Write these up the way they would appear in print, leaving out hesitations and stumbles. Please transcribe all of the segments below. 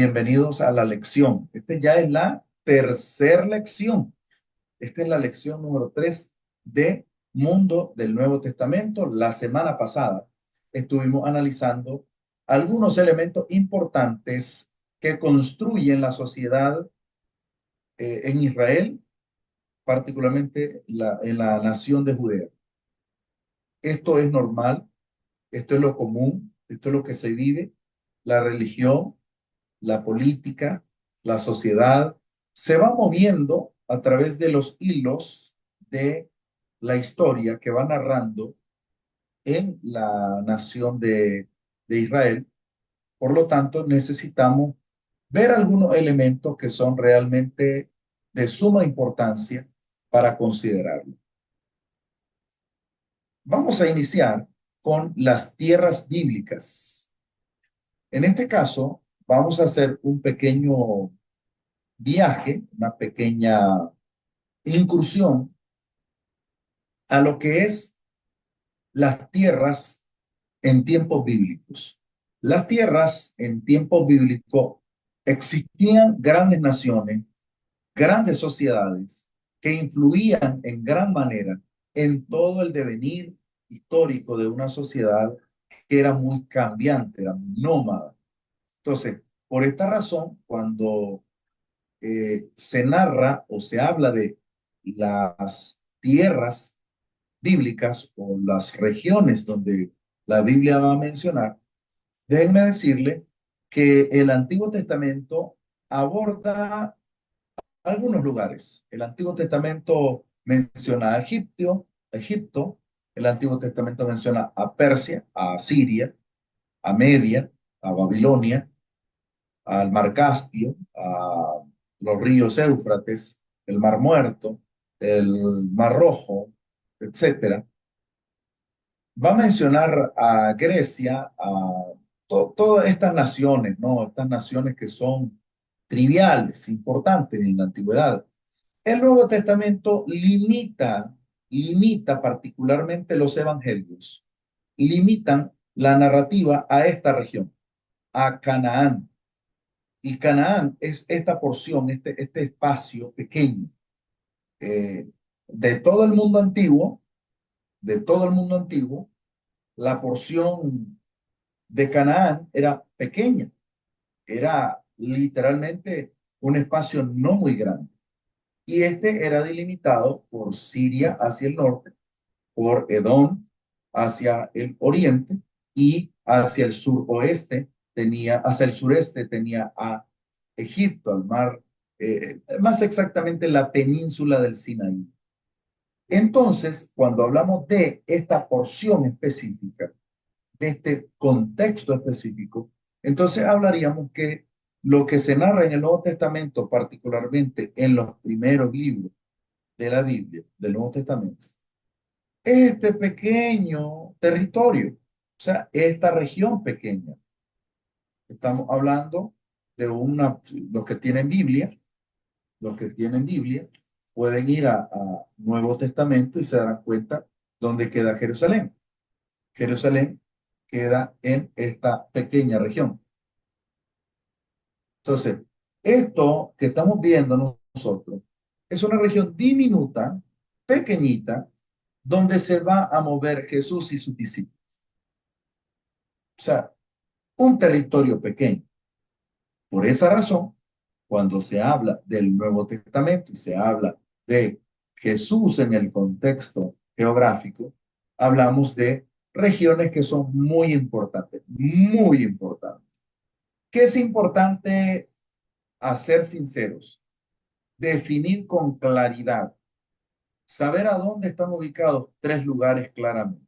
Bienvenidos a la lección. Esta ya es la tercera lección. Esta es la lección número 3 de Mundo del Nuevo Testamento. La semana pasada estuvimos analizando algunos elementos importantes que construyen la sociedad en Israel, particularmente en la nación de Judea. Esto es normal, esto es lo común, esto es lo que se vive, la religión, la política, la sociedad, se va moviendo a través de los hilos de la historia que va narrando en la nación de Israel. Por lo tanto, necesitamos ver algunos elementos que son realmente de suma importancia para considerarlo. Vamos a iniciar con las tierras bíblicas. En este caso, vamos a hacer un pequeño viaje, una pequeña incursión a lo que es las tierras en tiempos bíblicos. Las tierras en tiempos bíblicos existían grandes naciones, grandes sociedades que influían en gran manera en todo el devenir histórico de una sociedad que era muy cambiante, era muy nómada. Entonces, por esta razón, cuando se narra o se habla de las tierras bíblicas o las regiones donde la Biblia va a mencionar, déjenme decirle que el Antiguo Testamento aborda algunos lugares. El Antiguo Testamento menciona a Egipto, el Antiguo Testamento menciona a Persia, a Siria, a Media, a Babilonia, al Mar Caspio, a los ríos Éufrates, el Mar Muerto, el Mar Rojo, etcétera. Va a mencionar a Grecia, a todas estas naciones, ¿no? Estas naciones que son triviales, importantes en la antigüedad. El Nuevo Testamento limita particularmente los evangelios, limitan la narrativa a esta región, a Canaán. Y Canaán es esta porción, este espacio pequeño eh, de todo el mundo antiguo, de todo el mundo antiguo, la porción de Canaán era pequeña, era literalmente un espacio no muy grande. Y este era delimitado por Siria hacia el norte, por Edom hacia el oriente y hacia el suroeste hacia el sureste tenía a Egipto, al mar, más exactamente la península del Sinaí. Entonces, cuando hablamos de esta porción específica, de este contexto específico, entonces hablaríamos que lo que se narra en el Nuevo Testamento, particularmente en los primeros libros de la Biblia, del Nuevo Testamento, es este pequeño territorio, o sea, esta región pequeña. Estamos hablando de los que tienen Biblia, los que tienen Biblia pueden ir a Nuevo Testamento y se darán cuenta dónde queda Jerusalén. Jerusalén queda en esta pequeña región. Entonces, esto que estamos viendo nosotros es una región diminuta, pequeñita, donde se va a mover Jesús y sus discípulos. O sea, un territorio pequeño. Por esa razón, cuando se habla del Nuevo Testamento y se habla de Jesús en el contexto geográfico, hablamos de regiones que son muy importantes, muy importantes. ¿Qué es importante a ser sinceros? Definir con claridad, saber a dónde están ubicados tres lugares claramente.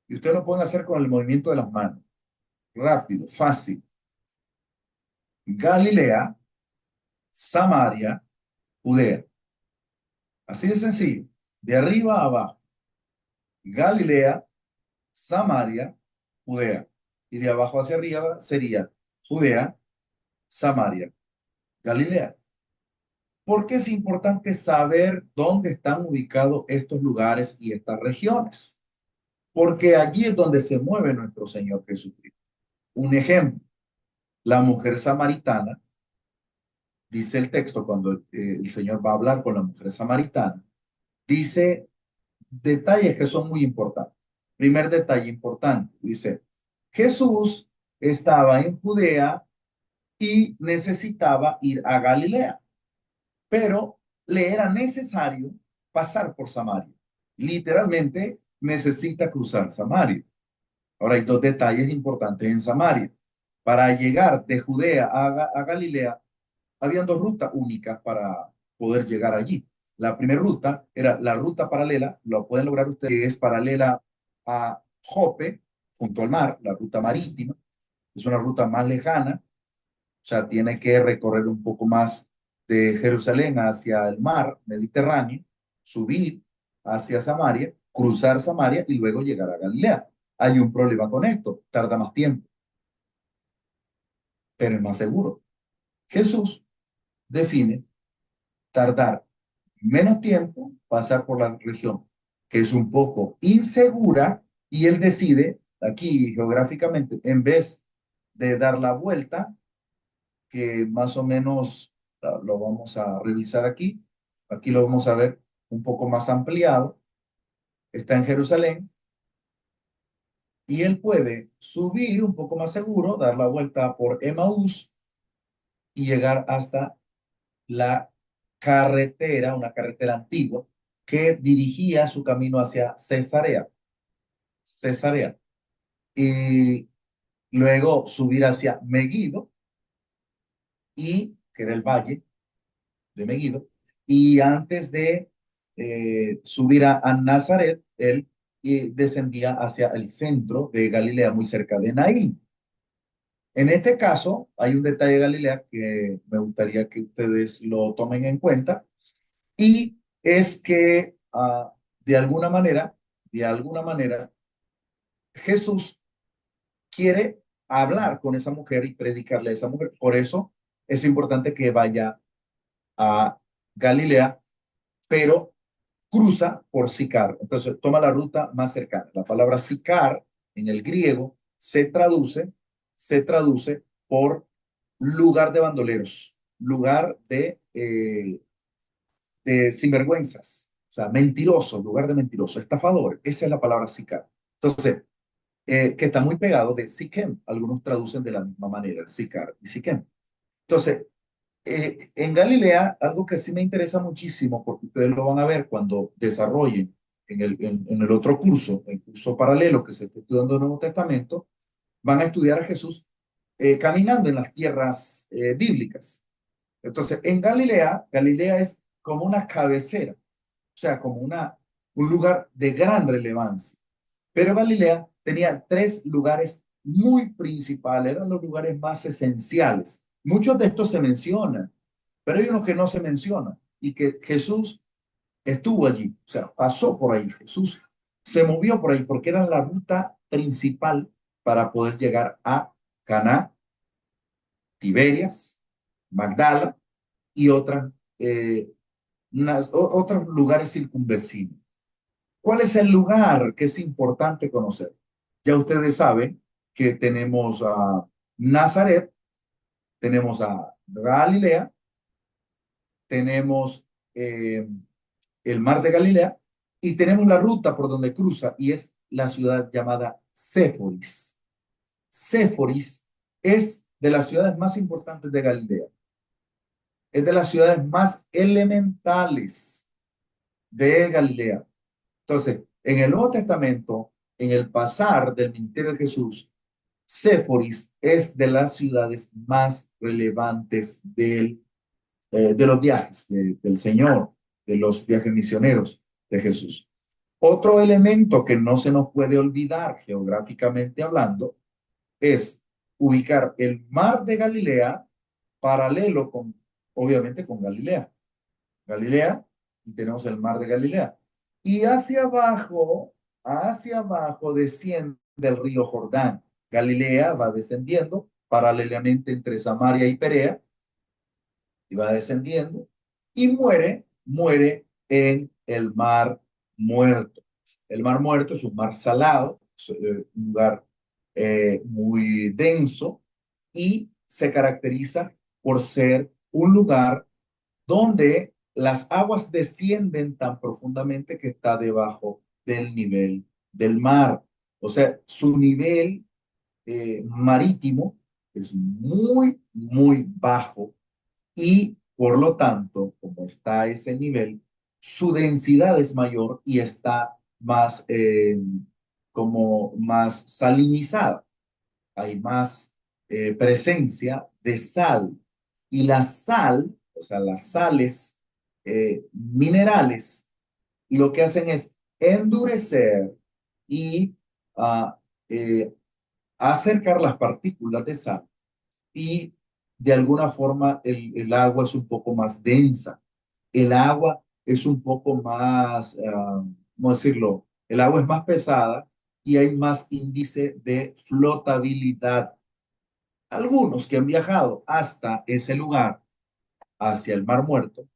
Y usted lo puede hacer con el movimiento de las manos. Rápido, fácil. Galilea, Samaria, Judea. Así de sencillo. De arriba a abajo. Galilea, Samaria, Judea. Y de abajo hacia arriba sería Judea, Samaria, Galilea. ¿Por qué es importante saber dónde están ubicados estos lugares y estas regiones? Porque allí es donde se mueve nuestro Señor Jesucristo. Un ejemplo. La mujer samaritana, dice el texto, cuando el Señor va a hablar con la mujer samaritana, dice detalles que son muy importantes. Primer detalle importante, dice, Jesús estaba en Judea y necesitaba ir a Galilea, pero le era necesario pasar por Samaria. Literalmente necesita cruzar Samaria. Ahora hay dos detalles importantes en Samaria. Para llegar de Judea a Galilea, habían dos rutas únicas para poder llegar allí. La primera ruta era la ruta paralela, lo pueden lograr ustedes, que es paralela a Jope, junto al mar, la ruta marítima. Es una ruta más lejana, o sea, tiene que recorrer un poco más de Jerusalén hacia el mar Mediterráneo, subir hacia Samaria, cruzar Samaria y luego llegar a Galilea. Hay un problema con esto, tarda más tiempo, pero es más seguro. Jesús define tardar menos tiempo, pasar por la región que es un poco insegura y él decide aquí geográficamente, en vez de dar la vuelta, que más o menos lo vamos a revisar aquí, aquí lo vamos a ver un poco más ampliado, está en Jerusalén y él puede subir un poco más seguro, dar la vuelta por Emaús y llegar hasta la carretera, una carretera antigua, que dirigía su camino hacia Cesarea. Cesarea. Y luego subir hacia Megiddo, y, que era el valle de Megiddo, y antes de subir a Nazaret, él descendía hacia el centro de Galilea, muy cerca de Naín. En este caso, hay un detalle de Galilea que me gustaría que ustedes lo tomen en cuenta, y es que de alguna manera, Jesús quiere hablar con esa mujer y predicarle a esa mujer. Por eso es importante que vaya a Galilea, pero cruza por Sicar. Entonces toma la ruta más cercana. La palabra Sicar en el griego se traduce por lugar de bandoleros, lugar de sinvergüenzas, o sea, mentiroso, lugar de mentiroso, estafador. Esa es la palabra Sicar. Entonces, que está muy pegado de Siquem. Algunos traducen de la misma manera, Sicar y Siquem. Entonces, en Galilea, algo que sí me interesa muchísimo, porque ustedes lo van a ver cuando desarrollen en el otro curso, el curso paralelo que se está estudiando el Nuevo Testamento, van a estudiar a Jesús caminando en las tierras bíblicas. Entonces, en Galilea, Galilea es como una cabecera, o sea, como un lugar de gran relevancia. Pero Galilea tenía tres lugares muy principales, eran los lugares más esenciales. Muchos de estos se mencionan, pero hay unos que no se mencionan y que Jesús estuvo allí, o sea, pasó por ahí. Jesús se movió por ahí porque era la ruta principal para poder llegar a Caná, Tiberias, Magdala y eh, otros lugares circunvecinos. ¿Cuál es el lugar que es importante conocer? Ya ustedes saben que tenemos a Nazaret, tenemos a Galilea, tenemos eh, el mar de Galilea y tenemos la ruta por donde cruza y es la ciudad llamada Séforis. Séforis es de las ciudades más importantes de Galilea, es de las ciudades más elementales de Galilea. Entonces, en el Nuevo Testamento, en el pasar del ministerio de Jesús, Séforis es de las ciudades más relevantes de los viajes del Señor, de los viajes misioneros de Jesús. Otro elemento que no se nos puede olvidar geográficamente hablando es ubicar el mar de Galilea paralelo con, obviamente, con Galilea. Galilea, y tenemos el mar de Galilea. Y hacia abajo desciende el río Jordán. Galilea va descendiendo paralelamente entre Samaria y Perea, y va descendiendo, y muere en el mar muerto. El mar muerto es un mar salado, es un lugar muy denso, y se caracteriza por ser un lugar donde las aguas descienden tan profundamente que está debajo del nivel del mar. O sea, su nivel marítimo es muy, muy bajo y por lo tanto, como está a ese nivel, su densidad es mayor y está más, como más salinizada. Hay más presencia de sal. Y la sal, o sea, las sales minerales, lo que hacen es endurecer y uh, eh, acercar las partículas de sal y de alguna forma el agua es un poco más densa. El agua es un poco más, ¿cómo decirlo? El agua es más pesada y hay más índice de flotabilidad. Algunos que han viajado hasta ese lugar, hacia el Mar Muerto,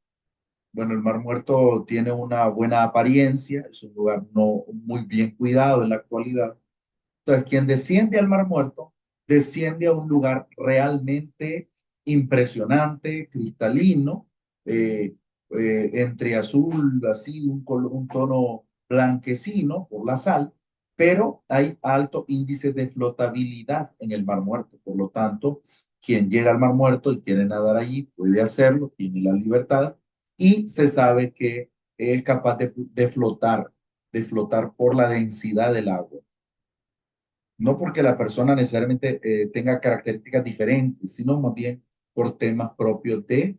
bueno, el Mar Muerto tiene una buena apariencia, es un lugar no muy bien cuidado en la actualidad. Entonces, quien desciende al Mar Muerto, desciende a un lugar realmente impresionante, cristalino, eh, entre azul, así, un tono blanquecino por la sal, pero hay alto índice de flotabilidad en el Mar Muerto. Por lo tanto, quien llega al Mar Muerto y quiere nadar allí puede hacerlo, tiene la libertad y se sabe que es capaz de flotar por la densidad del agua. No porque la persona necesariamente tenga características diferentes, sino más bien por temas propios de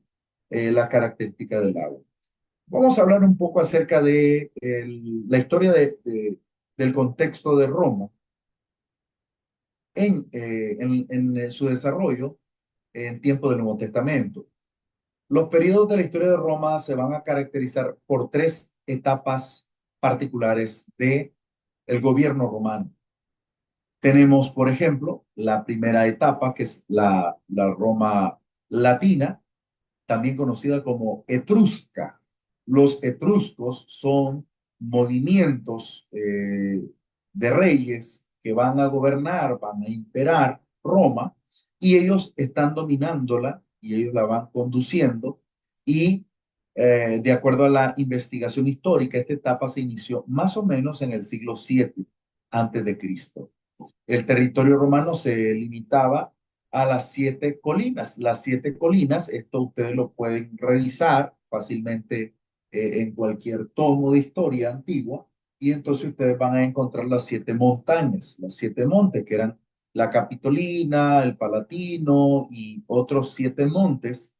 la característica del agua. Vamos a hablar un poco acerca de la historia del contexto de Roma en su desarrollo en tiempo del Nuevo Testamento. Los periodos de la historia de Roma se van a caracterizar por tres etapas particulares de el gobierno romano. Tenemos, por ejemplo, la primera etapa, que es la Roma latina, también conocida como etrusca. Los etruscos son movimientos de reyes que van a gobernar, van a imperar Roma, y ellos están dominándola y ellos la van conduciendo. Y de acuerdo a la investigación histórica, esta etapa se inició más o menos en el siglo VII antes de Cristo. El territorio romano se limitaba a las siete colinas. Las siete colinas, esto ustedes lo pueden revisar fácilmente en cualquier tomo de historia antigua, y entonces ustedes van a encontrar las siete montañas, las siete montes, que eran la Capitolina, el Palatino y otros siete montes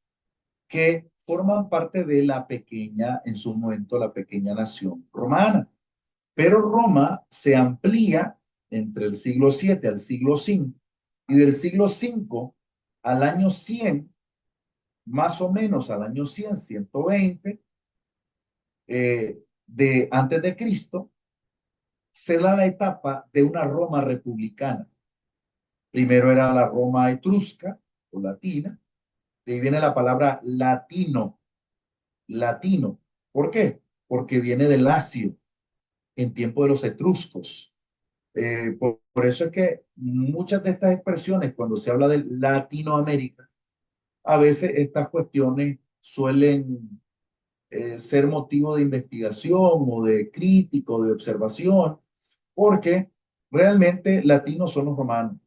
que forman parte de la pequeña, en su momento, la pequeña nación romana. Pero Roma se amplía entre el siglo VII al siglo V y del siglo V al año 100, más o menos al año 100, 120 de antes de Cristo, se da la etapa de una Roma republicana. Primero era la Roma etrusca o latina, de ahí viene la palabra latino, latino. ¿Por qué? Porque viene del Lacio, en tiempo de los etruscos. Por eso es que muchas de estas expresiones, cuando se habla de Latinoamérica, a veces estas cuestiones suelen ser motivo de investigación o de crítica o de observación, porque realmente latinos son los romanos.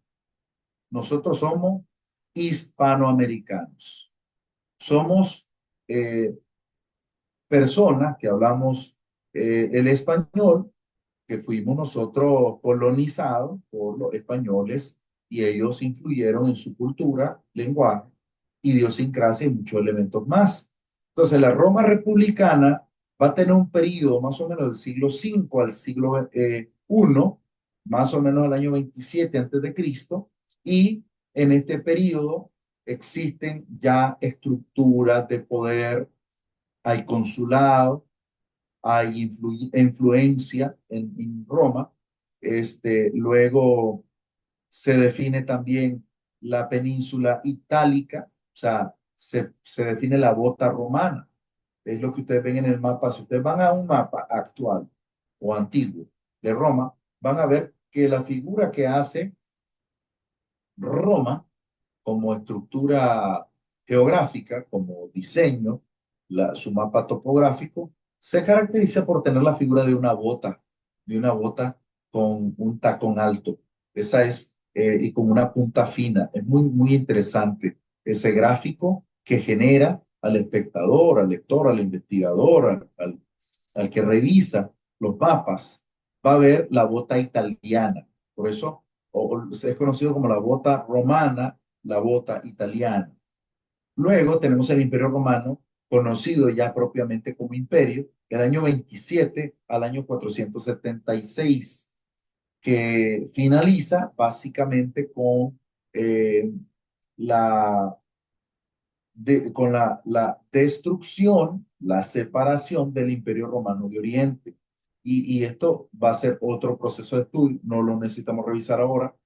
Nosotros somos hispanoamericanos. Somos eh, personas que hablamos el español, que fuimos nosotros colonizados por los españoles y ellos influyeron en su cultura, lenguaje, idiosincrasia y muchos elementos más. Entonces, la Roma republicana va a tener un periodo más o menos del siglo V al siglo I, más o menos al año 27 antes de Cristo, y en este periodo existen ya estructuras de poder, hay consulado, hay influencia en Roma. Luego se define también la península itálica, o sea, se define la bota romana. Es lo que ustedes ven en el mapa. Si ustedes van a un mapa actual o antiguo de Roma, van a ver que la figura que hace Roma como estructura geográfica, como diseño, su mapa topográfico, se caracteriza por tener la figura de una bota con un tacón alto. Esa es, y con una punta fina. Es muy, muy interesante ese gráfico que genera al espectador, al lector, al investigador, al que revisa los mapas, va a ver la bota italiana. Por eso es conocido como la bota romana, la bota italiana. Luego tenemos el Imperio Romano, conocido ya propiamente como imperio, del año 27 al año 476, que finaliza básicamente con la con la destrucción, la separación del Imperio Romano de Oriente. Y esto va a ser otro proceso de estudio, no lo necesitamos revisar ahora,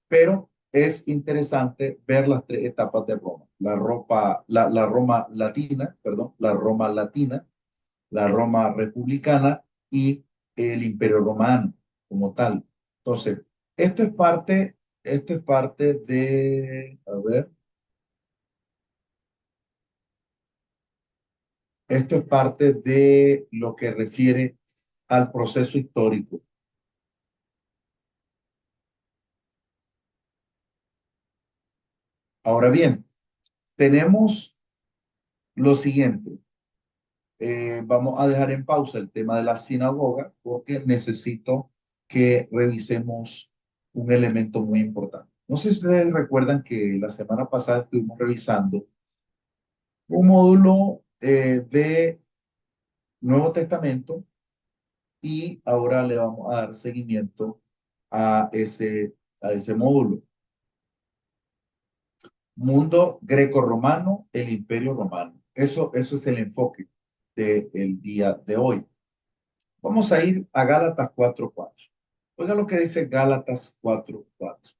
pero es interesante ver las tres etapas de Roma. La Roma latina, perdón, la Roma latina, la Roma republicana y el Imperio Romano como tal. Entonces, esto es parte de, a ver, esto es parte de lo que refiere al proceso histórico. Ahora bien, tenemos lo siguiente. Vamos a dejar en pausa el tema de la sinagoga porque necesito que revisemos un elemento muy importante. No sé si ustedes recuerdan que la semana pasada estuvimos revisando un módulo de Nuevo Testamento y ahora le vamos a dar seguimiento a ese módulo. Mundo greco-romano, el Imperio Romano. Eso es el enfoque del día de hoy. Vamos a ir a Gálatas 4:4. Oiga lo que dice Gálatas 4:4.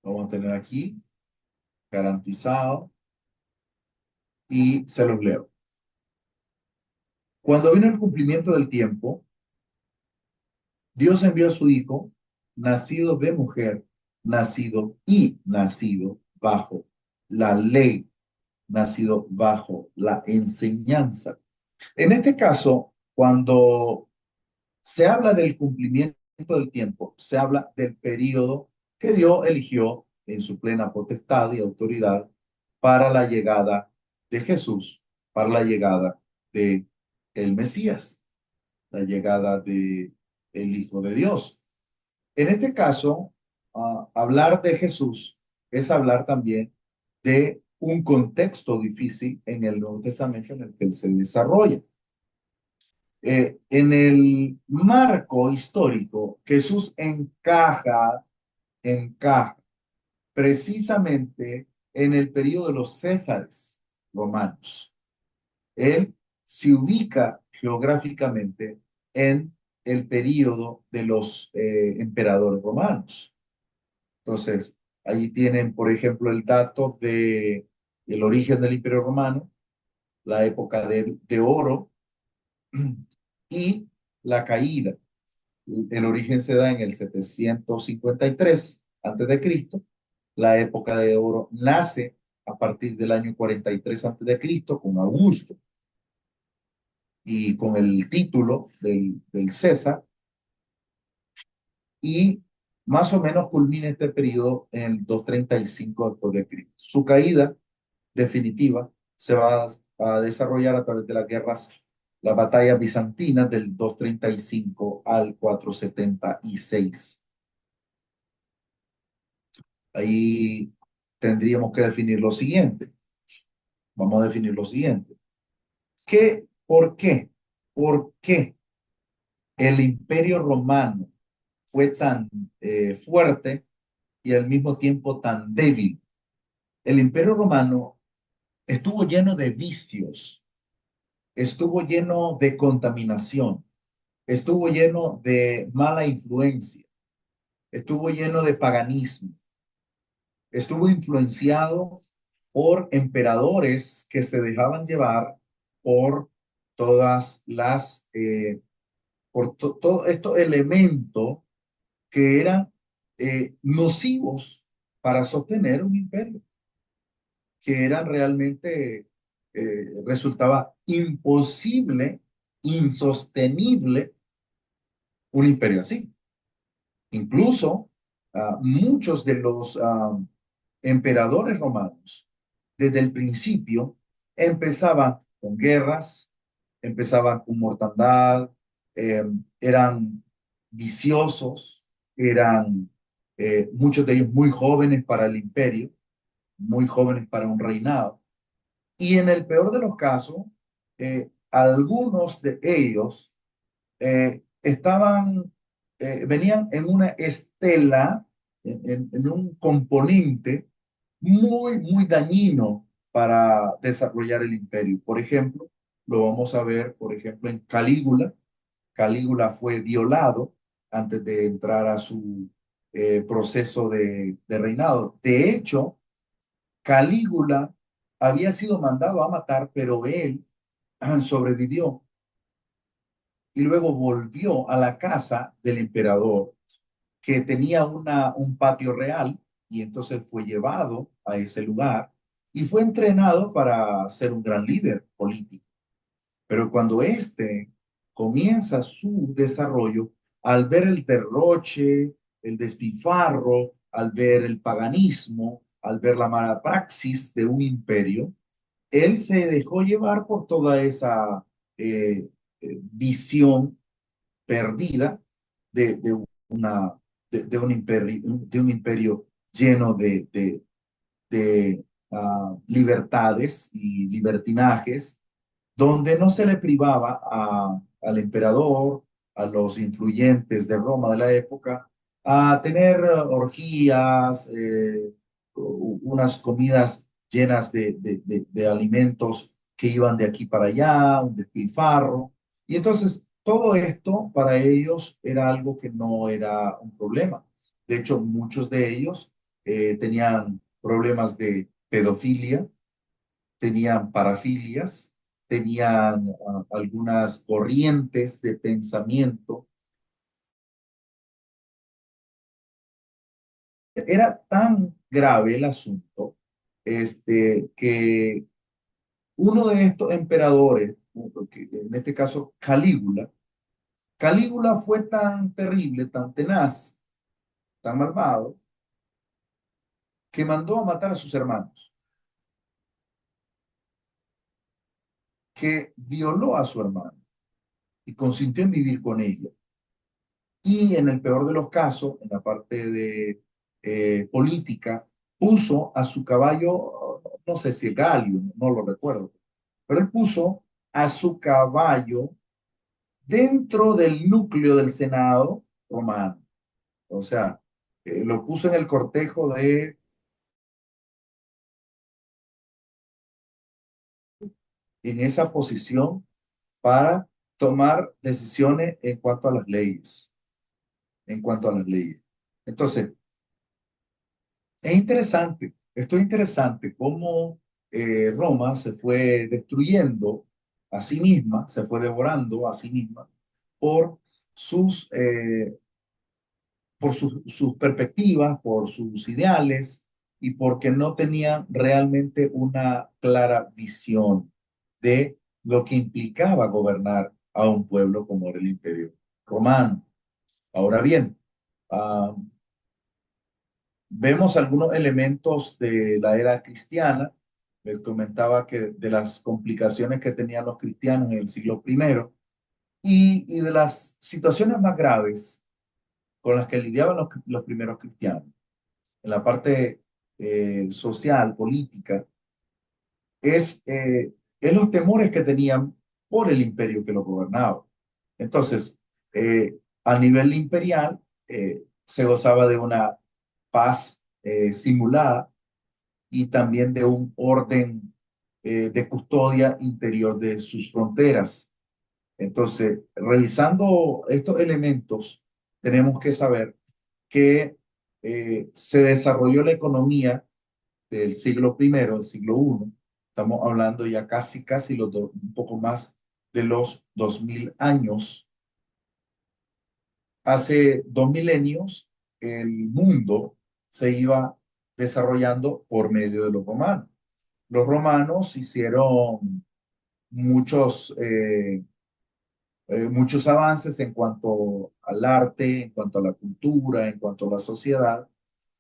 Lo vamos a tener aquí, garantizado, y se los leo. Cuando vino el cumplimiento del tiempo, Dios envió a su Hijo, nacido de mujer, nacido bajo la ley, nacido bajo la enseñanza. En este caso, cuando se habla del cumplimiento del tiempo, se habla del periodo que Dios eligió en su plena potestad y autoridad para la llegada de Jesús, para la llegada de el Mesías, la llegada de el Hijo de Dios. En este caso, hablar de Jesús es hablar también de un contexto difícil en el Nuevo Testamento en el que él se desarrolla. En el marco histórico, Jesús encaja precisamente en el periodo de los Césares romanos. Él se ubica geográficamente en el periodo de los emperadores romanos. Entonces, allí tienen, por ejemplo, el dato de el origen del Imperio Romano, la época de oro y la caída. El origen se da en el 753 antes de Cristo. La época de oro nace a partir del año 43 antes de Cristo con Augusto y con el título del César, y más o menos culmina este periodo en el 235 después de Cristo. Su caída definitiva se va a desarrollar a través de las guerras, las batallas bizantinas del 235 al 476. Ahí tendríamos que definir lo siguiente. Vamos a definir lo siguiente. ¿Por qué? ¿Por qué el Imperio Romano fue tan fuerte y al mismo tiempo tan débil? El Imperio Romano estuvo lleno de vicios, estuvo lleno de contaminación, estuvo lleno de mala influencia, estuvo lleno de paganismo, estuvo influenciado por emperadores que se dejaban llevar por todas por todos estos elementos que eran nocivos para sostener un imperio, que eran realmente, resultaba imposible, insostenible un imperio así. Incluso muchos de los emperadores romanos, desde el principio, empezaban con guerras, empezaban con mortandad, eh, eran viciosos, eran muchos de ellos muy jóvenes para el imperio, muy jóvenes para un reinado. Y en el peor de los casos, algunos de ellos venían en una estela, en un componente muy dañino para desarrollar el imperio. Por ejemplo, lo vamos a ver, por ejemplo, en Calígula. Calígula fue violado antes de entrar a su proceso de reinado. De hecho, Calígula había sido mandado a matar, pero él sobrevivió y luego volvió a la casa del emperador, que tenía un patio real, y entonces fue llevado a ese lugar y fue entrenado para ser un gran líder político. Pero cuando éste comienza su desarrollo, al ver el derroche, el despilfarro, al ver el paganismo, al ver la mala praxis de un imperio, él se dejó llevar por toda esa visión perdida de una, de un imperio lleno de libertades y libertinajes, donde no se le privaba al emperador, a los influyentes de Roma de la época, a tener orgías, unas comidas llenas de alimentos que iban de aquí para allá, un despilfarro. Y entonces todo esto para ellos era algo que no era un problema. De hecho, muchos de ellos tenían problemas de pedofilia, tenían parafilias, tenían algunas corrientes de pensamiento. Era tan grave el asunto, que uno de estos emperadores, en este caso Calígula, Calígula fue tan terrible, tan tenaz, tan malvado, que mandó a matar a sus hermanos, que violó a su hermano y consintió en vivir con ella. Y en el peor de los casos, en la parte de política, puso a su caballo, no sé si Galio, no lo recuerdo, pero él puso a su caballo dentro del núcleo del Senado romano. O sea, lo puso en el cortejo en esa posición para tomar decisiones en cuanto a las leyes, en cuanto a las leyes. Entonces, esto es interesante cómo Roma se fue destruyendo a sí misma, se fue devorando a sí misma por sus, eh, sus perspectivas, por sus ideales y porque no tenía realmente una clara visión de lo que implicaba gobernar a un pueblo como era el Imperio Romano. Ahora bien, uh, vemos algunos elementos de la era cristiana. Les comentaba que de las complicaciones que tenían los cristianos en el siglo primero y de las situaciones más graves con las que lidiaban los primeros cristianos en la parte social, política, es los temores que tenían por el imperio que los gobernaba. Entonces, a nivel imperial, se gozaba de una paz simulada y también de un orden de custodia interior de sus fronteras. Entonces, revisando estos elementos, tenemos que saber que se desarrolló la economía del siglo primero, el siglo I. Estamos hablando ya casi un poco más de los 2000 años. Hace 2 milenios el mundo se iba desarrollando por medio de los romanos. Los romanos hicieron muchos, muchos avances en cuanto al arte, en cuanto a la cultura, en cuanto a la sociedad,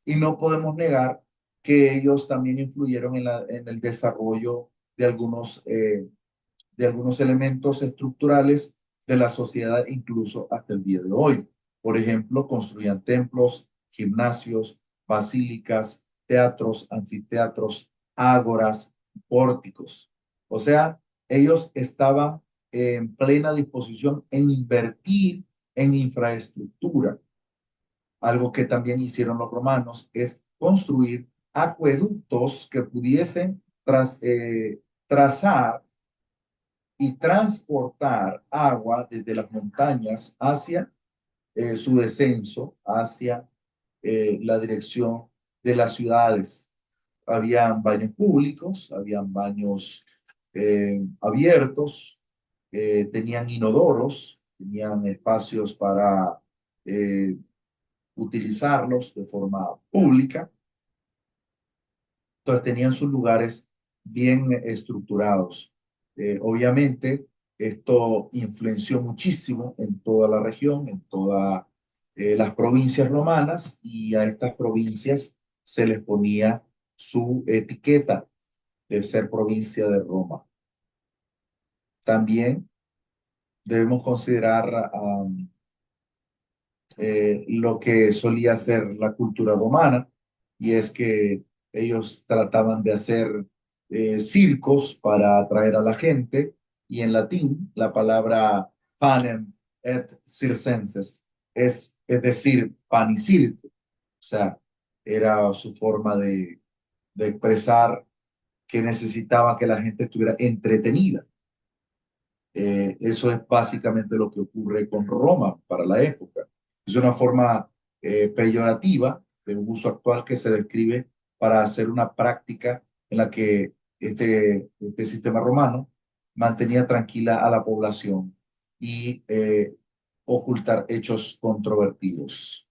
y no podemos negar que ellos también influyeron en el desarrollo de algunos elementos estructurales de la sociedad, incluso hasta el día de hoy. Por ejemplo, construían templos, gimnasios, basílicas, teatros, anfiteatros, ágoras, pórticos. O sea, ellos estaban en plena disposición en invertir en infraestructura. Algo que también hicieron los romanos es construir acueductos que pudiesen trazar y transportar agua desde las montañas hacia su descenso, hacia la dirección de las ciudades. Habían baños públicos, habían baños abiertos, tenían inodoros, tenían espacios para eh, utilizarlos de forma pública. Entonces tenían sus lugares bien estructurados. Obviamente, esto influenció muchísimo en toda la región, en todas las provincias romanas, y a estas provincias se les ponía su etiqueta de ser provincia de Roma. También debemos considerar lo que solía ser la cultura romana, y es que ellos trataban de hacer circos para atraer a la gente, y en latín la palabra panem et circenses es decir, pan y circo. O sea, era su forma de expresar que necesitaba que la gente estuviera entretenida. Eso es básicamente lo que ocurre con Roma para la época. Es una forma peyorativa de un uso actual que se describe para hacer una práctica en la que este sistema romano mantenía tranquila a la población y ocultar hechos controvertidos.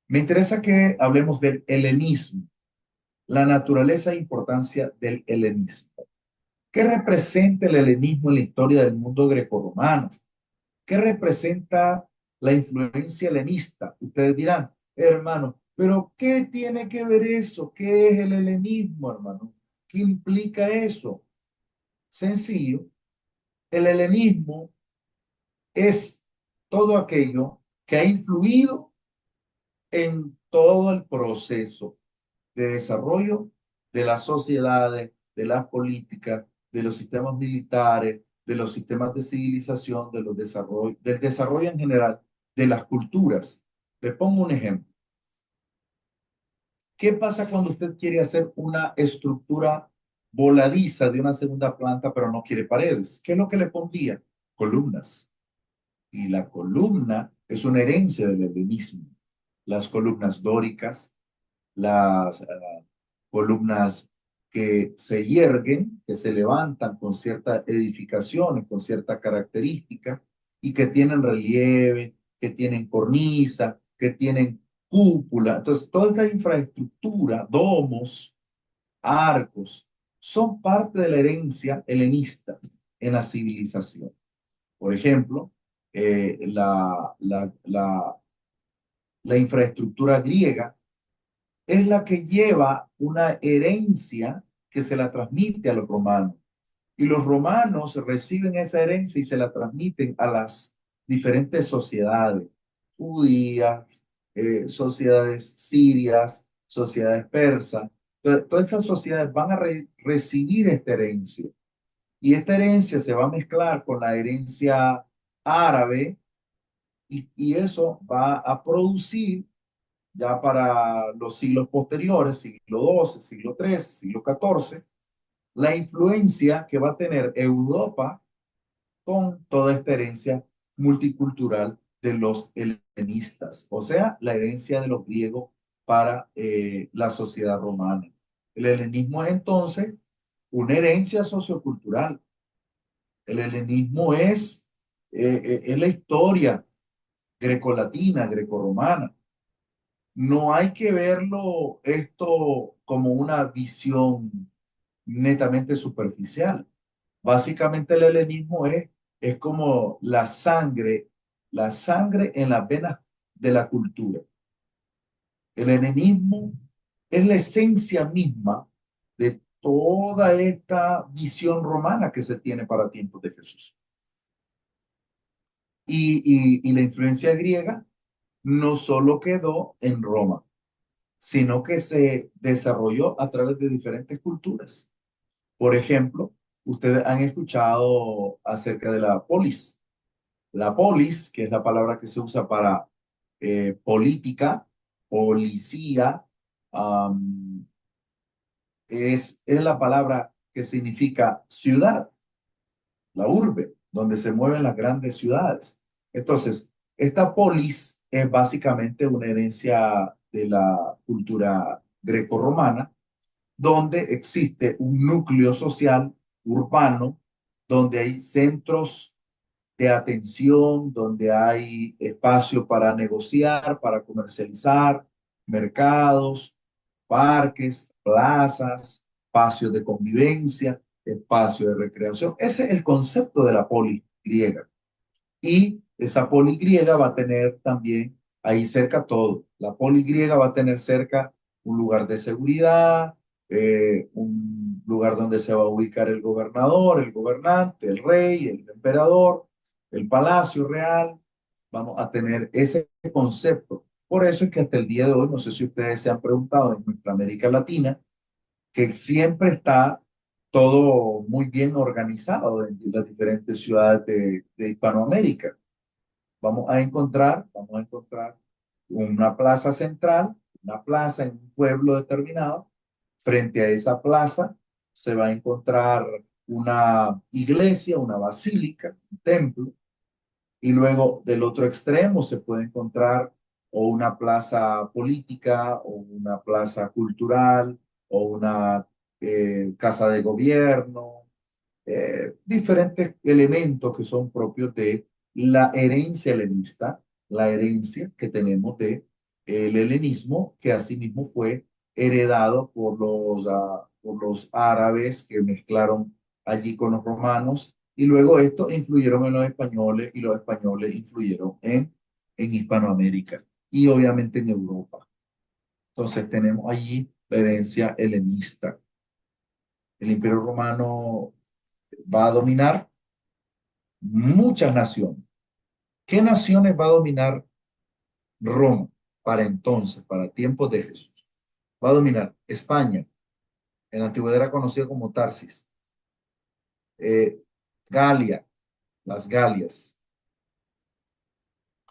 Me interesa que hablemos del helenismo, la naturaleza e importancia del helenismo. ¿Qué representa el helenismo en la historia del mundo grecorromano? ¿Qué representa la influencia helenista? Ustedes dirán, hermano, pero ¿qué tiene que ver eso? ¿Qué es el helenismo, hermano? ¿Qué implica eso? Sencillo, el helenismo es todo aquello que ha influido en todo el proceso de desarrollo de las sociedades, de las políticas, de los sistemas militares, de los sistemas de civilización, del desarrollo en general, de las culturas. Les pongo un ejemplo. ¿Qué pasa cuando usted quiere hacer una estructura voladiza de una segunda planta, pero no quiere paredes? ¿Qué es lo que le pondría? Columnas. Y la columna es una herencia del helenismo. Las columnas dóricas, las columnas que se yerguen, que se levantan con ciertas edificaciones, con cierta característica, y que tienen relieve, que tienen cornisa, que tienen cúpula. Entonces, toda esta infraestructura, domos, arcos, son parte de la herencia helenista en la civilización. Por ejemplo, la infraestructura griega es la que lleva una herencia que se la transmite a los romanos. Y los romanos reciben esa herencia y se la transmiten a las diferentes sociedades, judías, sociedades sirias, sociedades persas. Todas estas sociedades van a recibir esta herencia. Y esta herencia se va a mezclar con la herencia árabe, y eso va a producir ya para los siglos posteriores, siglo XII, siglo XIII, siglo XIV, la influencia que va a tener Europa con toda esta herencia multicultural de los helenistas, o sea, la herencia de los griegos para la sociedad romana. El helenismo es entonces una herencia sociocultural. El helenismo es la historia grecolatina, grecorromana. No hay que verlo esto como una visión netamente superficial. Básicamente el helenismo es como la sangre en las venas de la cultura. El helenismo es la esencia misma de toda esta visión romana que se tiene para tiempos de Jesús. Y la influencia griega no solo quedó en Roma, sino que se desarrolló a través de diferentes culturas. Por ejemplo, ustedes han escuchado acerca de la polis. La polis, que es la palabra que se usa para política, policía, um, es la palabra que significa ciudad, la urbe, donde se mueven las grandes ciudades. Entonces, esta polis es básicamente una herencia de la cultura grecorromana, donde existe un núcleo social urbano, donde hay centros de atención, donde hay espacio para negociar, para comercializar, mercados, parques, plazas, espacios de convivencia, espacio de recreación. Ese es el concepto de la poli griega. Y esa poli griega va a tener también ahí cerca todo. La poli griega va a tener cerca un lugar de seguridad, un lugar donde se va a ubicar el gobernador, el gobernante, el rey, el emperador, el palacio real. Vamos a tener ese concepto. Por eso es que hasta el día de hoy, no sé si ustedes se han preguntado en nuestra América Latina, que siempre está todo muy bien organizado en las diferentes ciudades de Hispanoamérica. Vamos a encontrar una plaza central, una plaza en un pueblo determinado. Frente a esa plaza se va a encontrar una iglesia, una basílica, un templo, y luego del otro extremo se puede encontrar o una plaza política o una plaza cultural o una casa de gobierno, diferentes elementos que son propios de la herencia helenista, la herencia que tenemos de el helenismo, que asimismo fue heredado por los árabes que mezclaron allí con los romanos, y luego esto influyeron en los españoles y los españoles influyeron en Hispanoamérica y obviamente en Europa. Entonces tenemos allí la herencia helenista. El Imperio Romano va a dominar muchas naciones. ¿Qué naciones va a dominar Roma para entonces, para tiempos de Jesús? Va a dominar España, en la antigüedad era conocida como Tarsis, eh, Galia, las Galias.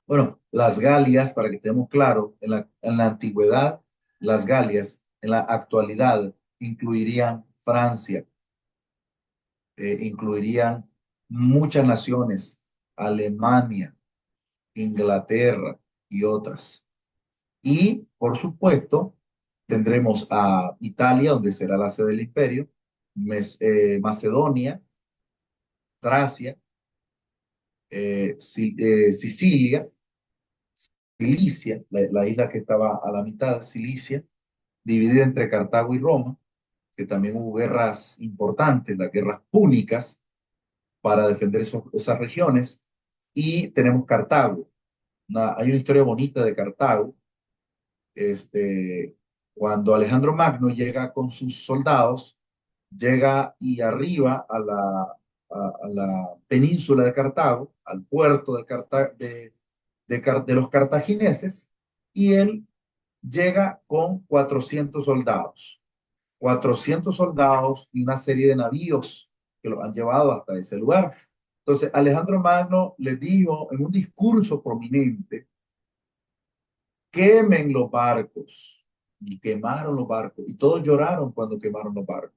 Bueno, las Galias, para que estemos claros, en la antigüedad, las Galias, en la actualidad, incluirían Francia, incluirían muchas naciones, Alemania, Inglaterra y otras. Y, por supuesto, tendremos a Italia, donde será la sede del imperio, Macedonia, Tracia, Sicilia, Cilicia, la isla que estaba a la mitad, Cilicia, dividida entre Cartago y Roma, que también hubo guerras importantes, las guerras púnicas, para defender esas regiones. Y tenemos Cartago. Hay una historia bonita de Cartago. Cuando Alejandro Magno llega con sus soldados, llega y arriba a la península de Cartago, al puerto de los cartagineses, y él llega con 400 soldados y una serie de navíos que los han llevado hasta ese lugar. Entonces, Alejandro Magno le dijo en un discurso prominente: quemen los barcos. Y quemaron los barcos. Y todos lloraron cuando quemaron los barcos.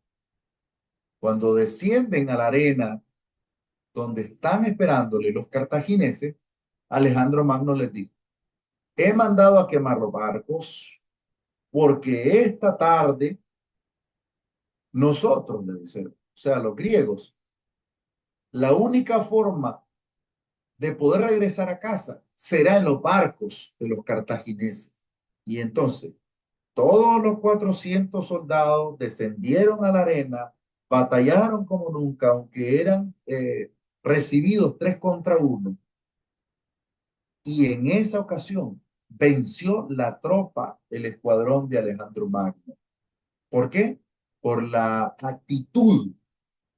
Cuando descienden a la arena donde están esperándole los cartagineses, Alejandro Magno les dijo: he mandado a quemar los barcos porque esta tarde nosotros, le dicen, o sea, los griegos, la única forma de poder regresar a casa será en los barcos de los cartagineses. Y entonces, todos los 400 soldados descendieron a la arena, batallaron como nunca, aunque eran recibidos 3 contra 1. Y en esa ocasión venció la tropa, el escuadrón de Alejandro Magno. ¿Por qué? Por la actitud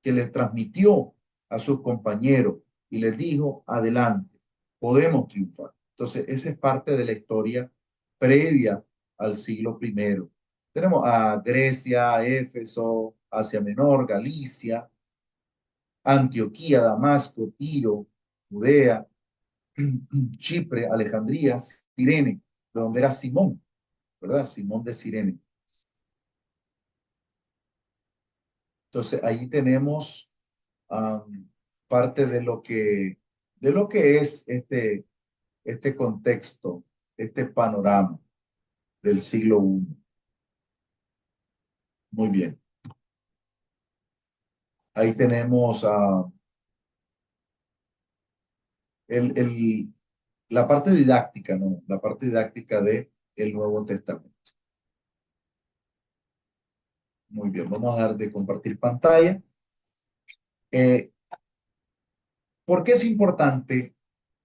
que le transmitió a sus compañeros y les dijo, adelante, podemos triunfar. Entonces, esa es parte de la historia previa al siglo I. Tenemos a Grecia, Éfeso, Asia Menor, Galicia, Antioquía, Damasco, Tiro, Judea, Chipre, Alejandría, Cirene, de donde era Simón, ¿verdad? Simón de Cirene. Entonces, ahí tenemos parte de lo que es este contexto, este panorama del siglo I. Muy bien. Ahí tenemos el, la parte didáctica, ¿no? La parte didáctica de el Nuevo Testamento. Muy bien, vamos a dar de compartir pantalla. Eh, ¿Por qué es importante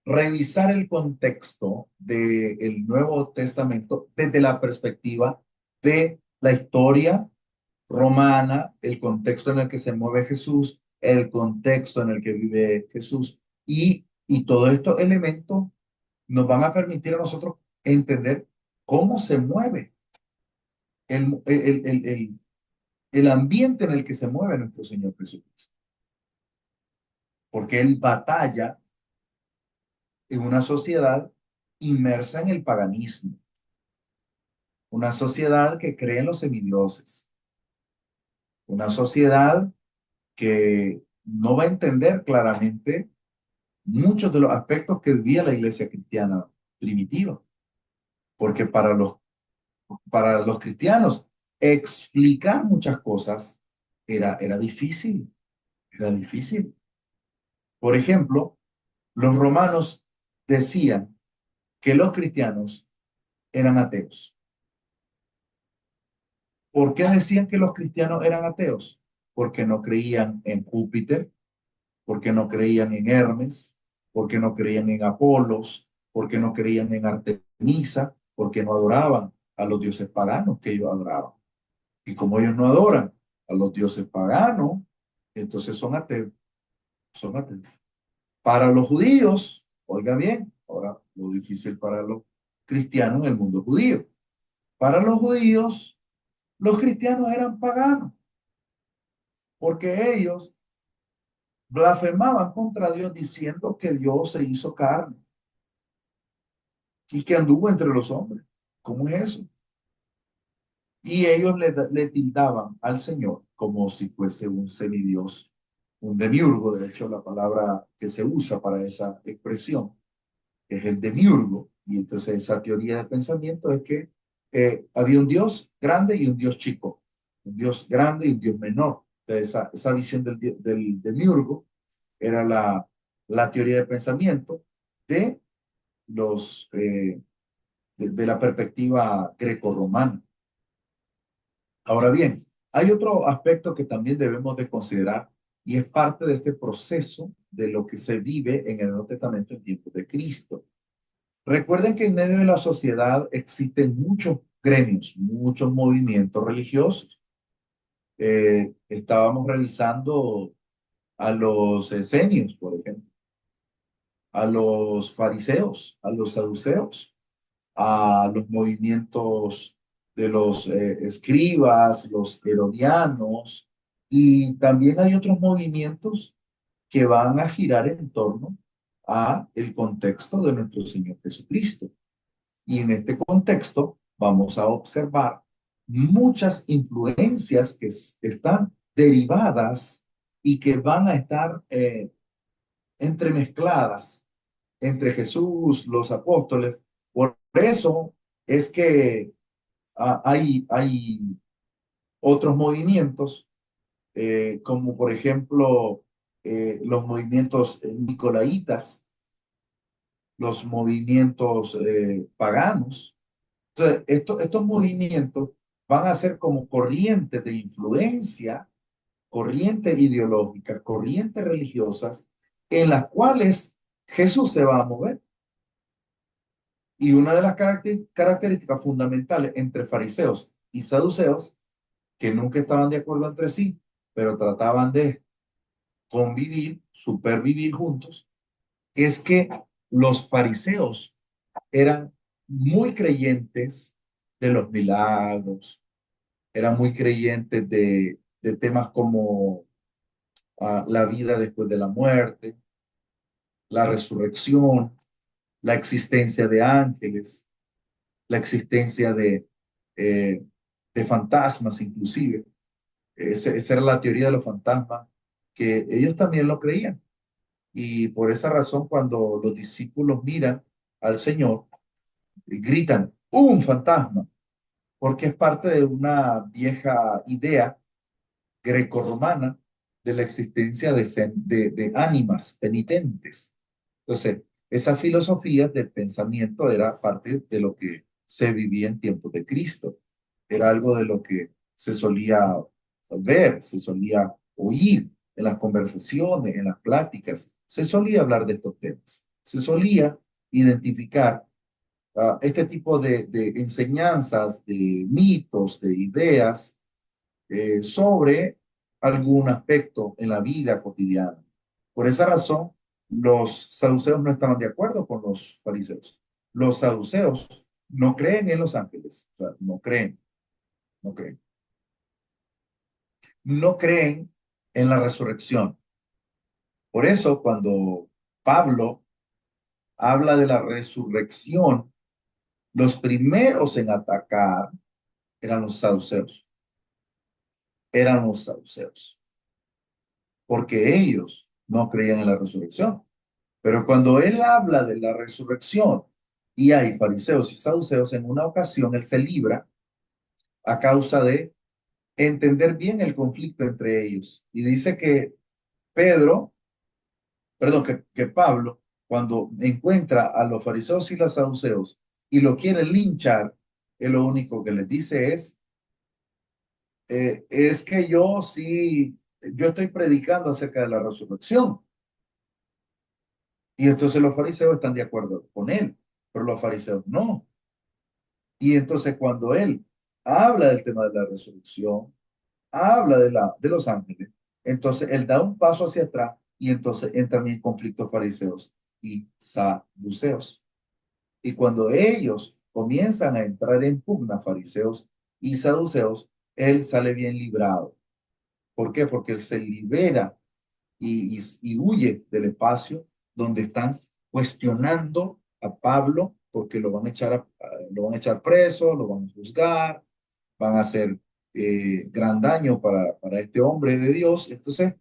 revisar el contexto del Nuevo Testamento desde la perspectiva de la historia romana, el contexto en el que se mueve Jesús, el contexto en el que vive Jesús? Y todos estos elementos nos van a permitir a nosotros entender cómo se mueve el ambiente en el que se mueve nuestro Señor Jesucristo. Porque Él batalla en una sociedad inmersa en el paganismo, una sociedad que cree en los semidioses, una sociedad que no va a entender claramente muchos de los aspectos que vivía la iglesia cristiana primitiva, porque para los cristianos explicar muchas cosas era difícil, era difícil. Por ejemplo, los romanos decían que los cristianos eran ateos. ¿Por qué decían que los cristianos eran ateos? Porque no creían en Júpiter, porque no creían en Hermes, porque no creían en Apolos, porque no creían en Artemisa, porque no adoraban a los dioses paganos que ellos adoraban. Y como ellos no adoran a los dioses paganos, entonces son ateos, son ateos. Para los judíos, oiga bien, ahora lo difícil para los cristianos en el mundo judío. Para los judíos, los cristianos eran paganos, porque ellos blasfemaban contra Dios diciendo que Dios se hizo carne y que anduvo entre los hombres. ¿Cómo es eso? Y ellos le tildaban al Señor como si fuese un semidios, un demiurgo. De hecho, la palabra que se usa para esa expresión es el demiurgo. Y entonces esa teoría de pensamiento es que había un Dios grande y un Dios chico, un Dios grande y un Dios menor. Entonces, esa visión del demiurgo era la teoría de pensamiento de de la perspectiva grecorromana. Ahora bien, hay otro aspecto que también debemos de considerar y es parte de este proceso de lo que se vive en el Nuevo Testamento en tiempos de Cristo. Recuerden que en medio de la sociedad existen muchos gremios, muchos movimientos religiosos. Estábamos revisando a los esenios, por ejemplo, a los fariseos, a los saduceos, a los movimientos de los escribas, los herodianos, y también hay otros movimientos que van a girar en torno a el contexto de nuestro Señor Jesucristo. Y en este contexto vamos a observar muchas influencias que están derivadas y que van a estar entremezcladas entre Jesús, los apóstoles. Por eso es que hay otros movimientos, como por ejemplo los movimientos nicolaitas, los movimientos paganos. Entonces, estos movimientos van a ser como corrientes de influencia, corrientes ideológicas, corrientes religiosas, en las cuales Jesús se va a mover. Y una de las características fundamentales entre fariseos y saduceos, que nunca estaban de acuerdo entre sí, pero trataban de convivir, supervivir juntos, es que los fariseos eran muy creyentes de los milagros, eran muy creyentes de temas como la vida después de la muerte, la resurrección, la existencia de ángeles, la existencia eh, de fantasmas inclusive. Esa era la teoría de los fantasmas, que ellos también lo creían. Y por esa razón, cuando los discípulos miran al Señor, gritan, un fantasma, porque es parte de una vieja idea grecorromana de la existencia de ánimas penitentes. Entonces, esa filosofía de pensamiento era parte de lo que se vivía en tiempos de Cristo. Era algo de lo que se solía ver, se solía oír en las conversaciones, en las pláticas. Se solía hablar de estos temas. Se solía identificar este tipo de enseñanzas, de mitos, de ideas sobre algún aspecto en la vida cotidiana. Por esa razón, los saduceos no estaban de acuerdo con los fariseos. Los saduceos no creen en los ángeles, o sea, no creen, no creen. No creen en la resurrección. Por eso, cuando Pablo habla de la resurrección, los primeros en atacar eran los saduceos. Eran los saduceos, porque ellos no creían en la resurrección. Pero cuando él habla de la resurrección y hay fariseos y saduceos, en una ocasión él se libra a causa de entender bien el conflicto entre ellos. Y dice que Pedro, perdón, que Pablo, cuando encuentra a los fariseos y los saduceos y lo quieren linchar, él lo único que les dice es que yo sí, yo estoy predicando acerca de la resurrección. Y entonces los fariseos están de acuerdo con él, pero los fariseos no. Y entonces cuando él habla del tema de la resurrección, habla de los ángeles, entonces él da un paso hacia atrás y entonces entran en conflicto fariseos y saduceos. Y cuando ellos comienzan a entrar en pugna, fariseos y saduceos, él sale bien librado. ¿Por qué? Porque él se libera y huye del espacio donde están cuestionando a Pablo porque lo van a echar, lo van a echar preso, lo van a juzgar, van a hacer gran daño para este hombre de Dios. Entonces,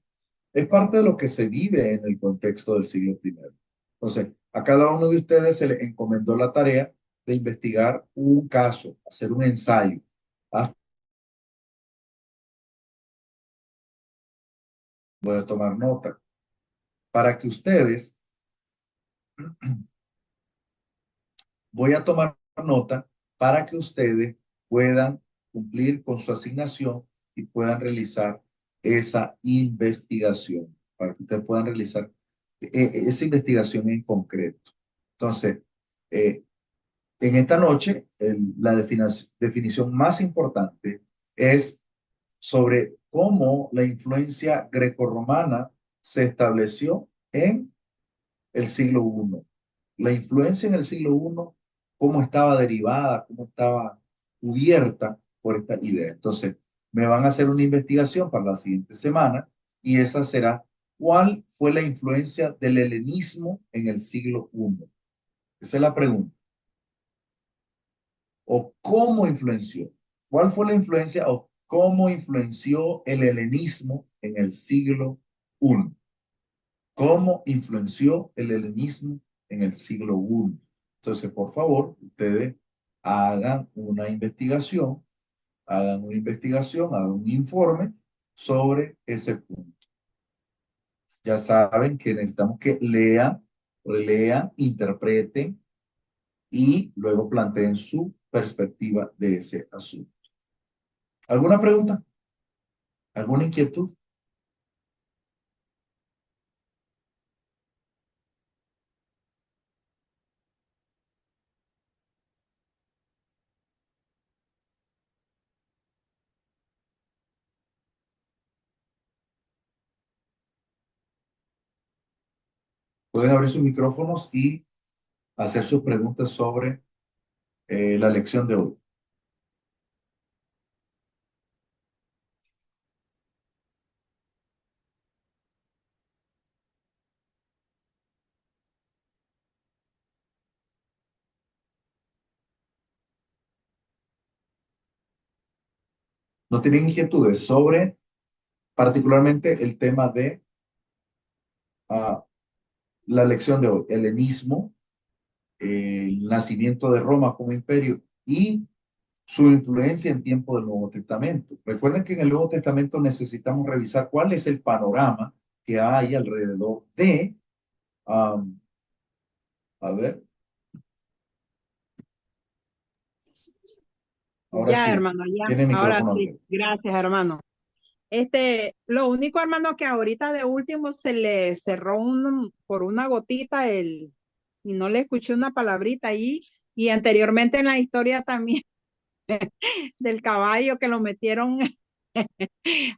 es parte de lo que se vive en el contexto del siglo primero. Entonces, a cada uno de ustedes se le encomendó la tarea de investigar un caso, hacer un ensayo. Ah, voy a tomar nota para que ustedes voy a tomar nota para que ustedes puedan cumplir con su asignación y puedan realizar esa investigación, para que ustedes puedan realizar esa investigación en concreto. Entonces, eh, en esta noche, la definición más importante es sobre cómo la influencia grecorromana se estableció en el siglo I. La influencia en el siglo I, cómo estaba derivada, cómo estaba cubierta por esta idea. Entonces, me van a hacer una investigación para la siguiente semana y esa será cuál fue la influencia del helenismo en el siglo I. Esa es la pregunta. ¿O cómo influenció? ¿Cuál fue la influencia o cómo influenció el helenismo en el siglo I? ¿Cómo influenció el helenismo en el siglo I? Entonces, por favor, ustedes hagan una investigación, hagan un informe sobre ese punto. Ya saben que necesitamos que lean relean, interpreten y luego planteen su perspectiva de ese asunto. ¿Alguna pregunta? ¿Alguna inquietud? Pueden abrir sus micrófonos y hacer sus preguntas sobre la lección de hoy. ¿No tienen inquietudes sobre particularmente el tema de ah, la lección de hoy? Helenismo, el nacimiento de Roma como imperio y su influencia en tiempo del Nuevo Testamento. Recuerden que en el Nuevo Testamento necesitamos revisar cuál es el panorama que hay alrededor de, um, a ver, ahora Ya, sí, hermano, ya. tiene Ahora micrófono sí. abierto. Gracias, hermano. Lo único, hermano, que ahorita de último se le cerró por una gotita y no le escuché una palabrita ahí. Y anteriormente en la historia también del caballo que lo metieron,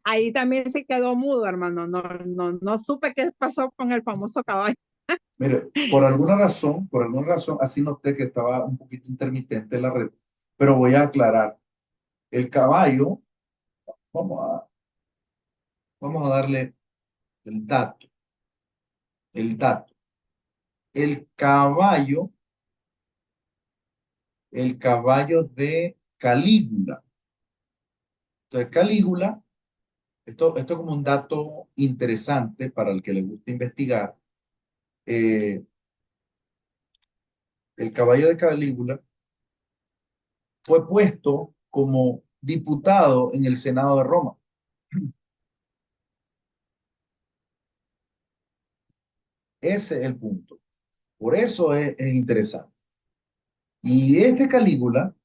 ahí también se quedó mudo, hermano. No supe qué pasó con el famoso caballo. Mire, por alguna razón, así noté que estaba un poquito intermitente la red, pero voy a aclarar. El caballo, vamos a, vamos a darle el dato, el dato. El caballo, el caballo de Calígula. Entonces, Calígula, esto como un dato interesante para el que le gusta investigar. eh, el caballo de Calígula fue puesto como diputado en el Senado de Roma. Ese es el punto. Por eso es interesante. Y este Calígula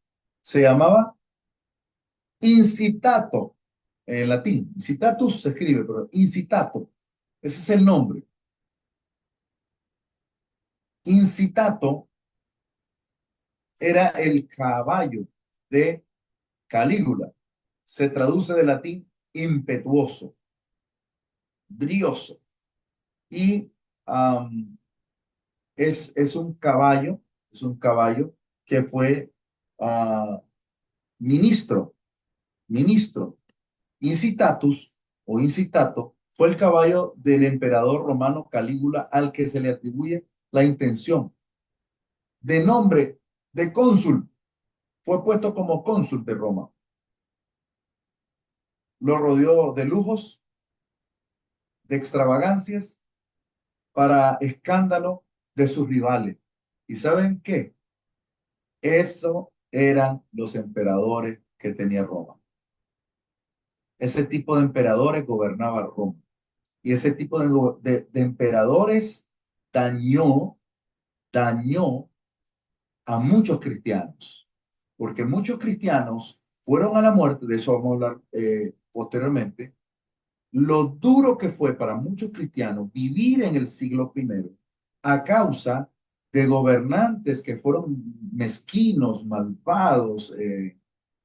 se llamaba incitato en latín. Incitatus se escribe, pero incitato. Ese es el nombre. Incitato era el caballo de Calígula. Se traduce de latín impetuoso, brioso. Y um, es es un caballo que fue uh, ministro, ministro. Incitatus o incitato fue el caballo del emperador romano Calígula al que se le atribuye la intención de nombre de cónsul. Fue puesto como cónsul de Roma. Lo rodeó de lujos, de extravagancias, para escándalo de sus rivales. ¿Y saben qué? Eso eran los emperadores que tenía Roma. Ese tipo de emperadores gobernaba Roma. Y ese tipo de emperadores dañó, dañó a muchos cristianos. Porque muchos cristianos fueron a la muerte, de eso vamos a hablar posteriormente, lo duro que fue para muchos cristianos vivir en el siglo primero a causa de gobernantes que fueron mezquinos, malvados,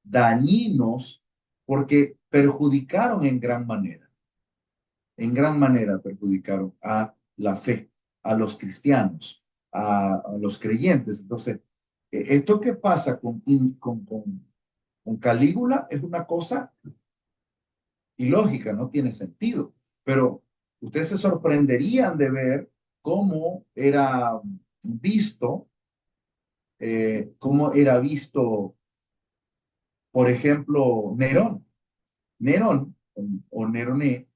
dañinos, porque perjudicaron en gran manera perjudicaron a la fe, a los cristianos, a los creyentes. Entonces, esto que pasa con Calígula es una cosa ilógica, no tiene sentido, pero ustedes se sorprenderían de ver visto, cómo era visto, por ejemplo, Nerón. Nerón o Neroné,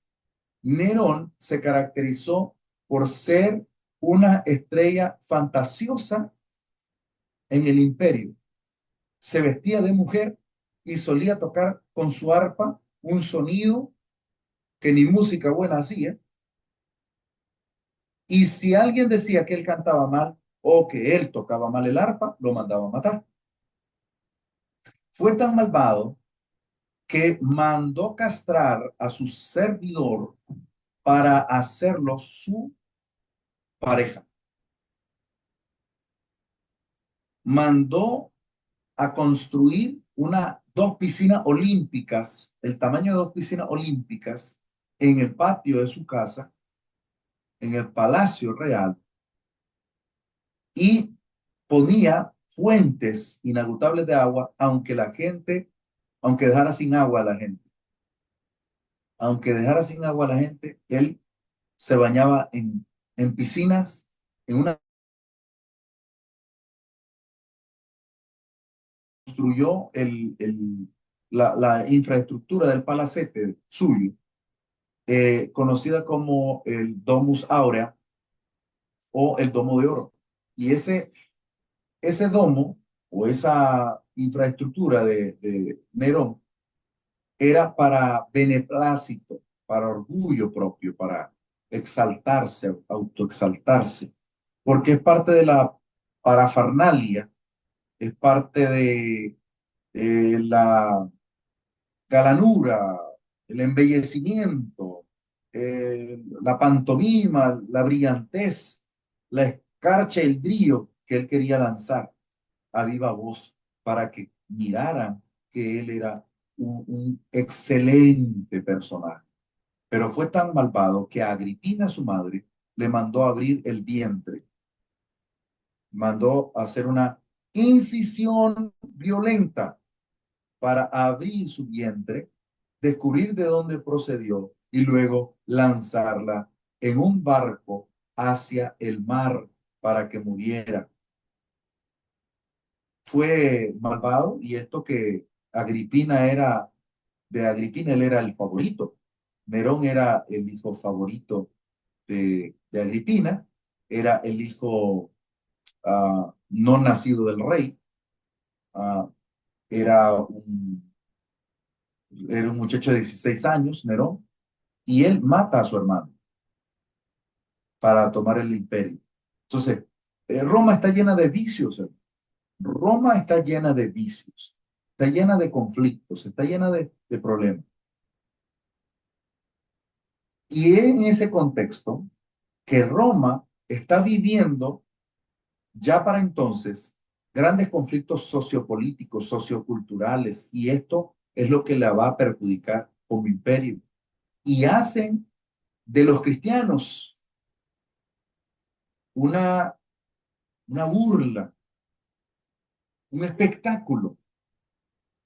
Nerón se caracterizó por ser una estrella fantasiosa en el imperio. Se vestía de mujer y solía tocar con su arpa un sonido que ni música buena hacía Y si alguien decía que él cantaba mal o que él tocaba mal el arpa, lo mandaba a matar. Fue tan malvado que mandó castrar a su servidor para hacerlo su pareja. Mandó a construir dos piscinas olímpicas, el tamaño de dos piscinas olímpicas, en el patio de su casa, en el Palacio Real, y ponía fuentes inagotables de agua, aunque dejara sin agua a la gente. Aunque dejara sin agua a la gente, él se bañaba en piscinas, en una construyó la infraestructura del palacete suyo, conocida como el Domus Aurea o el Domo de Oro. Y ese domo o esa infraestructura de Nerón era para beneplácito, para orgullo propio, para exaltarse, autoexaltarse, porque es parte de la parafernalia, es parte de la galanura, el embellecimiento, la pantomima, la brillantez, la escarcha, el brío que él quería lanzar a viva voz para que miraran que él era un excelente personaje. Pero fue tan malvado que a Agripina, su madre, le mandó abrir el vientre, mandó hacer una incisión violenta para abrir su vientre, descubrir de dónde procedió y luego lanzarla en un barco hacia el mar para que muriera. Fue malvado y esto que de Agripina él era el favorito. Nerón era el hijo favorito de Agripina, era el hijo no nacido del rey, uh, era un, era un muchacho de 16 años, Nerón, y él mata a su hermano para tomar el imperio. Entonces, Roma está llena de vicios. Roma está llena de vicios, está llena de conflictos, está llena de problemas. Y es en ese contexto que Roma está viviendo ya para entonces grandes conflictos sociopolíticos, socioculturales, y esto es lo que la va a perjudicar como imperio. Y hacen de los cristianos una, una burla, un espectáculo,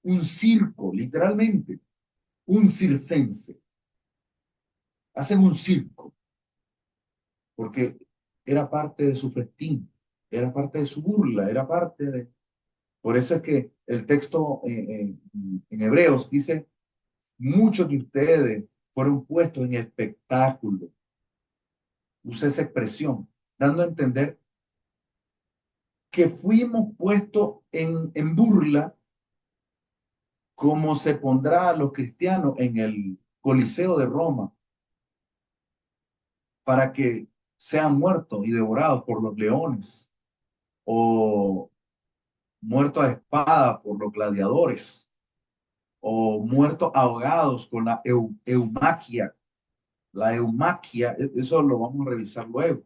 un circo, literalmente, un circense. Hacen un circo porque era parte de su festín, era parte de su burla, era parte de... Por eso es que el texto en Hebreos dice, muchos de ustedes fueron puestos en espectáculo. Usa esa expresión, dando a entender que fuimos puestos en burla como se pondrá a los cristianos en el Coliseo de Roma para que sean muertos y devorados por los leones o muertos a espada por los gladiadores o muertos ahogados con la eumaquia. La eumaquia, eso lo vamos a revisar luego,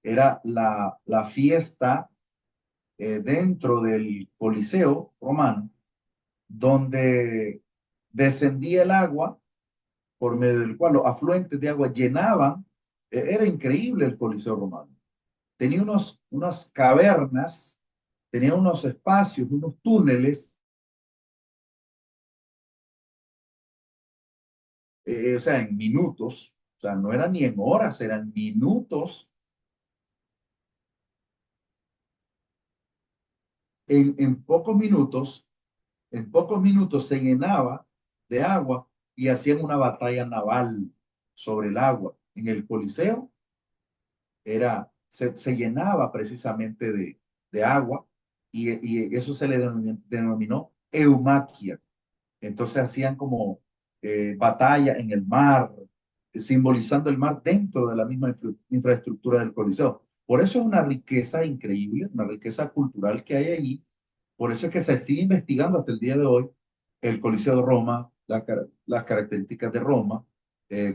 era la fiesta dentro del Coliseo romano donde descendía el agua por medio del cual los afluentes de agua llenaban. Era increíble el Coliseo romano. Tenía unas cavernas, tenía unos espacios, unos túneles, o sea, en minutos, o sea, no eran ni en horas, eran minutos. En pocos minutos, en pocos minutos se llenaba de agua y hacían una batalla naval sobre el agua. En el Coliseo se llenaba precisamente de agua y eso se le denominó eumaquia. Entonces hacían como batalla en el mar, simbolizando el mar dentro de la misma infraestructura del Coliseo. Por eso es una riqueza increíble, una riqueza cultural que hay ahí. Por eso es que se sigue investigando hasta el día de hoy el Coliseo de Roma, las características de Roma,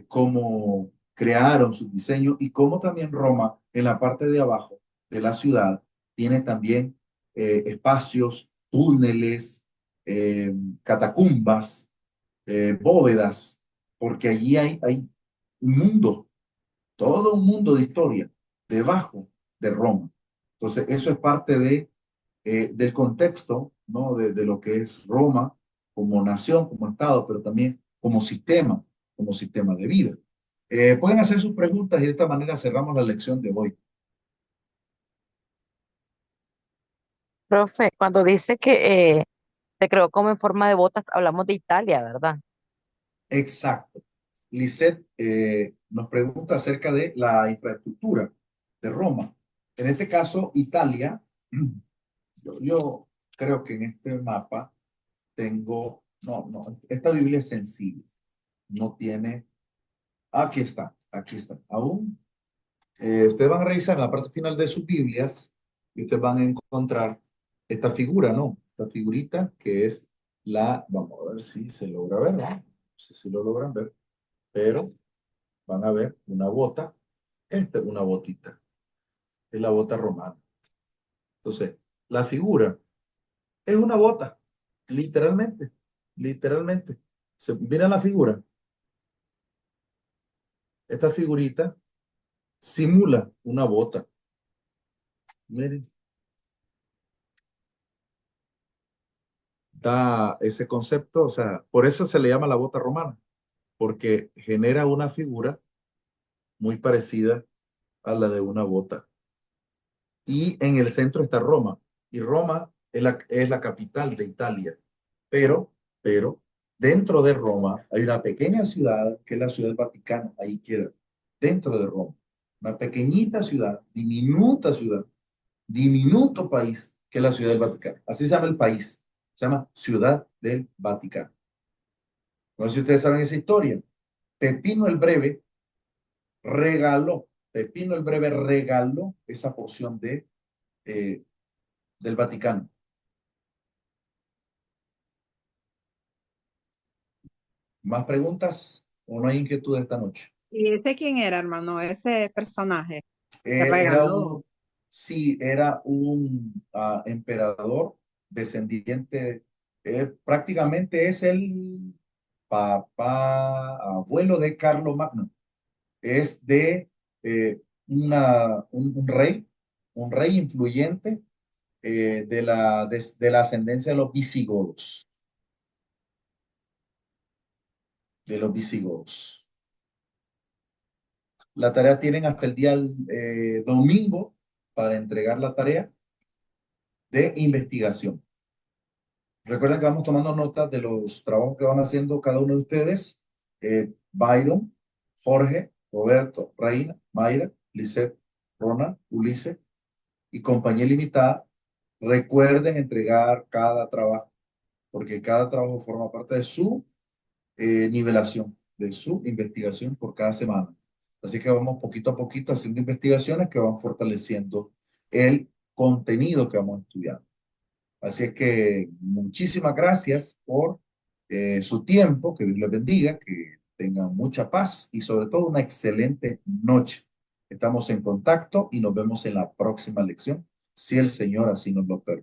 cómo crearon sus diseños y cómo también Roma, en la parte de abajo de la ciudad, tiene también espacios, túneles, catacumbas, bóvedas, porque allí hay un mundo, todo un mundo de historia debajo de Roma. Entonces, eso es parte del contexto, ¿no? De lo que es Roma como nación, como Estado, pero también como sistema de vida. Pueden hacer sus preguntas y de esta manera cerramos la lección de hoy. Profe, cuando dice que se creó como en forma de botas, hablamos de Italia, ¿verdad? Exacto. Lisette nos pregunta acerca de la infraestructura de Roma. En este caso, Italia, yo creo que en este mapa tengo, no, esta Biblia es sencilla, no tiene, aquí está, aún, ustedes van a revisar en la parte final de sus Biblias y ustedes van a encontrar esta figura, ¿no? Esta figurita que es vamos a ver si se logra ver, ¿no? No sé si lo logran ver, pero van a ver una bota, esta es una botita, es la bota romana. Entonces, la figura es una bota, literalmente, literalmente. Mira la figura, esta figurita simula una bota. Miren, da ese concepto, o sea, por eso se le llama la bota romana, porque genera una figura muy parecida a la de una bota. Y en el centro está Roma, y Roma es la capital de Italia, pero dentro de Roma hay una pequeña ciudad que es la ciudad del Vaticano, ahí queda, dentro de Roma, una pequeñita ciudad, diminuto país que es la ciudad del Vaticano. Así se llama el país, se llama Ciudad del Vaticano. No sé si ustedes saben esa historia. Pepino el Breve Pepino el Breve regaló esa porción eh, del Vaticano. ¿Más preguntas o no hay inquietud esta noche? ¿Y ese quién era, hermano? Ese personaje que Eh, era regaló. un, sí, era un emperador descendiente, prácticamente es el papá, abuelo de Carlomagno. Es de un rey influyente de la ascendencia de los visigodos. La tarea tienen hasta el día domingo para entregar la tarea de investigación. Recuerden que vamos tomando notas de los trabajos que van haciendo cada uno de ustedes. Byron, Jorge, Roberto, Reina, Mayra, Lisette, Ronald, Ulises y compañía limitada. Recuerden entregar cada trabajo, porque cada trabajo forma parte de su nivelación, de su investigación por cada semana. Así que vamos poquito a poquito haciendo investigaciones que van fortaleciendo el contenido que vamos estudiando. Así es que muchísimas gracias por su tiempo, que Dios les bendiga, que tengan mucha paz y sobre todo una excelente noche. Estamos en contacto y nos vemos en la próxima lección, si el Señor así nos lo permite.